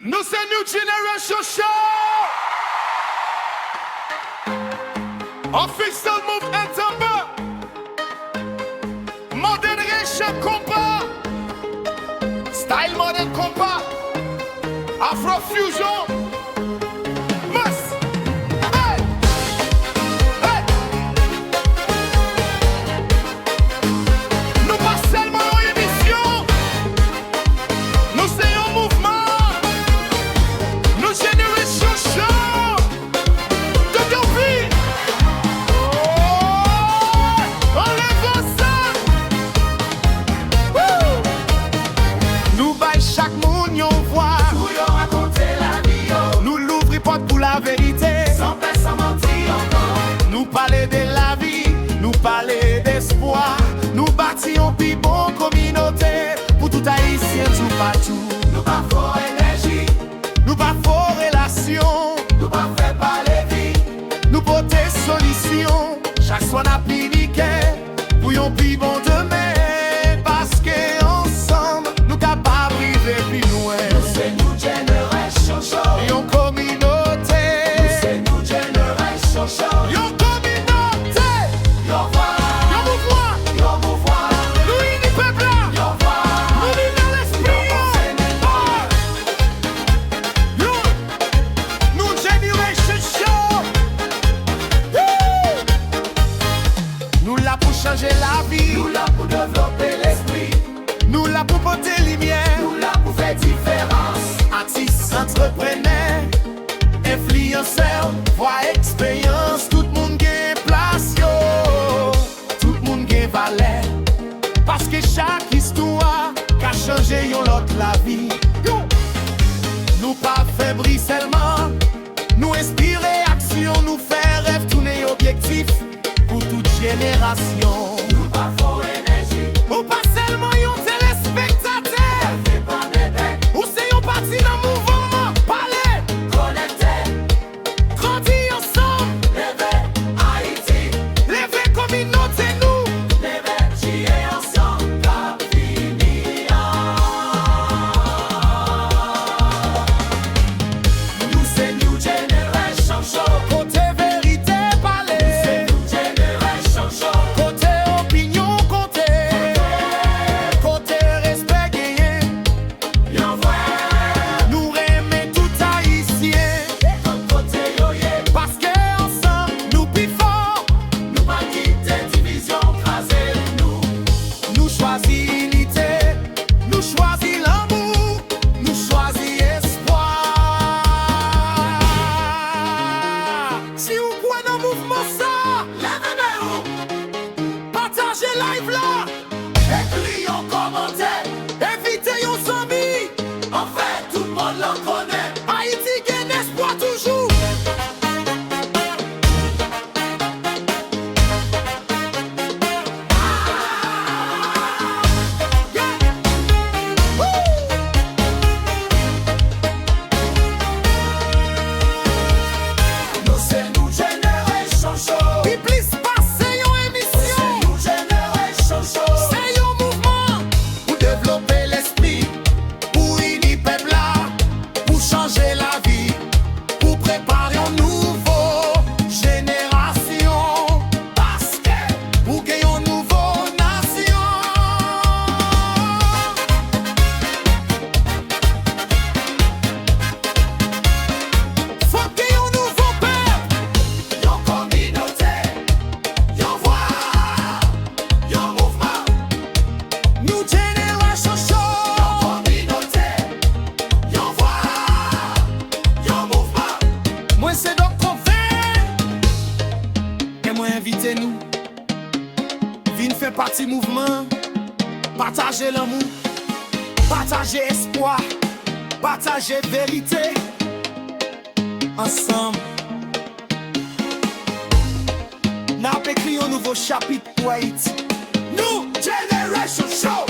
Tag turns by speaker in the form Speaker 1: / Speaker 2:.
Speaker 1: Nous c'est New Generation Show. Official move Entamba. Modern Ration Compa. Style Modern Compa. Afro Fusion. Mas. Hey. Hey. Nous pas seulement en émission. Nous c'est un mouvement. New Generation Show. De ton vie. Enlève ça. Nous baille chaque monde yon voix.
Speaker 2: Nous yon raconter la vie yo.
Speaker 1: Nous l'ouvrir porte pour la vérité.
Speaker 2: Sans peur, sans mentir encore.
Speaker 1: Nous parler de la vie, nous parler d'espoir. Nous bâtissons plus bon communauté. Pour tout haïtien, tout partout.
Speaker 2: Nous pas fort énergie.
Speaker 1: Nous pas fort relation.
Speaker 2: Nous pas fait parler vie.
Speaker 1: Nous porter solution. Chaque soir n'a piniqué. Pour yon plus bon demain. Parce que ensemble, nous capables de vivre plus loin.
Speaker 2: C'est New Generation Show.
Speaker 1: Yon communauté.
Speaker 2: C'est New Generation Show.
Speaker 1: Yon communauté.
Speaker 2: Yon voix.
Speaker 1: Yon mouvement.
Speaker 2: Yon mouvement.
Speaker 1: Nous unis peuple là.
Speaker 2: Yon voix.
Speaker 1: Nous vivons dans l'esprit. Yo. New Generation Show. Nous là pour changer la vie.
Speaker 2: Nous là pour développer l'esprit.
Speaker 1: Nous là pour porter lumière.
Speaker 2: Nous là pour faire différence.
Speaker 1: Artistes, entrepreneurs, influenceurs, voix expérience, tout le monde gagne place yo. Tout le monde gagne valeur. Parce que chaque histoire a changé yon l'autre la vie. Yo. Nous pas fait seulement, nous inspirer action, nous faire rêve, tourner objectif pour toute génération.
Speaker 2: Nous pas fort énergie.
Speaker 1: Ou pas seulement yon téléspectateur.
Speaker 2: Elle fait pas des becs.
Speaker 1: Ou c'est yon parti dans le mouvement. Parlez,
Speaker 2: Connecté.
Speaker 1: grandis ensemble.
Speaker 2: Levé. Haïti.
Speaker 1: Levez communauté nous.
Speaker 2: Levé. J'y ai ensemble. Cap fini. Nous c'est New Generation Show.
Speaker 1: Côté vérité parler.
Speaker 2: C'est New Generation Show.
Speaker 1: Côté opinion côté. Côté respect gagné.
Speaker 2: Yon voix.
Speaker 1: Nous remet tout haïtien.
Speaker 2: Comme côté yo yé.
Speaker 1: Parce que ensemble nous plus fort.
Speaker 2: Nous pas quitter division. Craser nous.
Speaker 1: Nous choisis l'unité. Nous choisis l'amour. Nous choisis espoir. Si vous croyez dans le mouvement ça,
Speaker 2: Levez-nous.
Speaker 1: partagez live là.
Speaker 2: Écris en commentaire.
Speaker 1: Invitez vos amis.
Speaker 2: En fait, tout le monde l'en connaît.
Speaker 1: Haïti gagne espoir toujours.
Speaker 2: Nous c'est New Generation Show.
Speaker 1: Puis plus passer yon émission.
Speaker 2: New Generation Show.
Speaker 1: C'est yon mouvement pour développer l'esprit, pour unir peuple là, pour changer la vie, pour préparer un nouveau génération. Parce que pour gagner une nouvelle nation. Faut gagner un nouveau peuple.
Speaker 2: Yon communauté. Yon voix. Yon mouvement.
Speaker 1: New Generation Show.
Speaker 2: Communauté. Yon voix. Yon mouvement.
Speaker 1: Moi c'est donc convainc. Et moi invitez nous. Vin faire partie mouvement. Partager l'amour. Partager espoir. Partager vérité. Ensemble. N'a pas écrit un nouveau chapitre pour Haïti.
Speaker 2: New Generation Show.